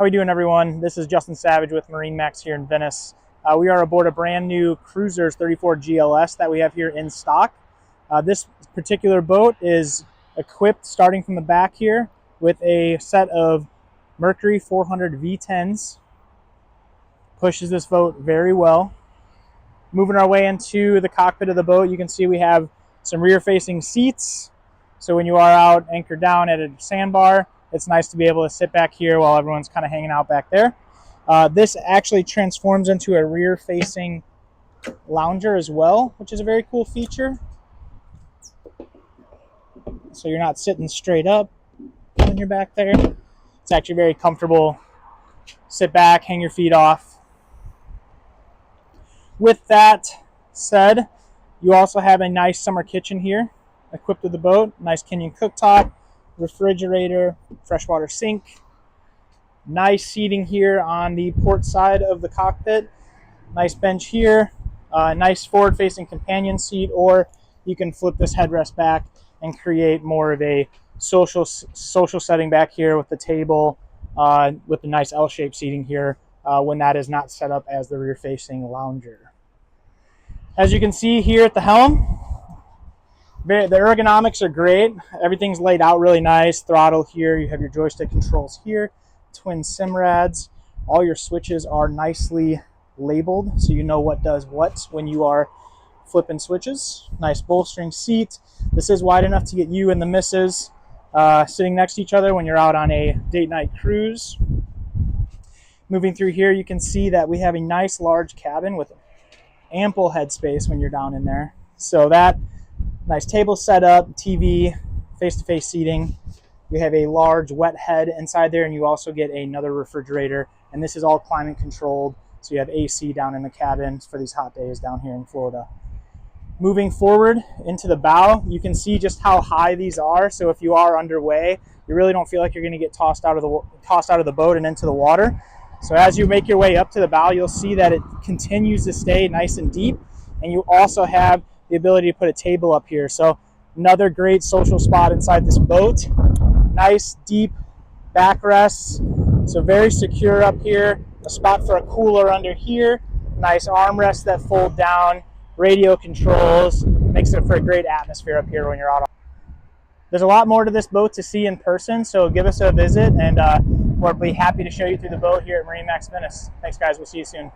How we doing, everyone? This is Justin Savage with MarineMax here in Venice. We are aboard a brand new Cruisers 34 GLS that we have here in stock. This particular boat is equipped, starting from the back here, with a set of Mercury 400 V10s. Pushes this boat very well. Moving our way into the cockpit of the boat, you can see we have some rear-facing seats. So when you are out anchored down at a sandbar, it's nice to be able to sit back here while everyone's kind of hanging out back there. This actually transforms into a rear-facing lounger as well, which is a very cool feature. So you're not sitting straight up when you're back there. It's actually very comfortable. Sit back, hang your feet off. With that said, you also have a nice summer kitchen here equipped with the boat. Nice Kenyan cooktop, refrigerator, freshwater sink. Nice seating here on the port side of the cockpit. Nice bench here. Nice forward-facing companion seat, or you can flip this headrest back and create more of a social setting back here with the table, with the nice L-shaped seating here when that is not set up as the rear-facing lounger. As you can see here at the helm, the ergonomics are great. Everything's laid out really nice. Throttle here, you have your joystick controls here, twin SIM-rads. All your switches are nicely labeled, so you know what does what when you are flipping switches. Nice bolstering seat. This is wide enough to get you and the missus sitting next to each other when you're out on a date night cruise. Moving through here, you can see that we have a nice large cabin with ample headspace when you're down in there. So that nice table set up, TV, face-to-face seating. You have a large wet head inside there, and you also get another refrigerator. And this is all climate controlled, so you have AC down in the cabin for these hot days down here in Florida. Moving forward into the bow, you can see just how high these are. So if you are underway, you really don't feel like you're going to get tossed out of the boat and into the water. So as you make your way up to the bow, you'll see that it continues to stay nice and deep, and you also have the ability to put a table up here. So another great social spot inside this boat. Nice deep backrests, so very secure up here. A spot for a cooler under here. Nice armrests that fold down. Radio controls. Makes it for a great atmosphere up here when you're out. There's a lot more to this boat to see in person, so give us a visit, and we'll be happy to show you through the boat here at MarineMax Venice. Thanks, guys. We'll see you soon.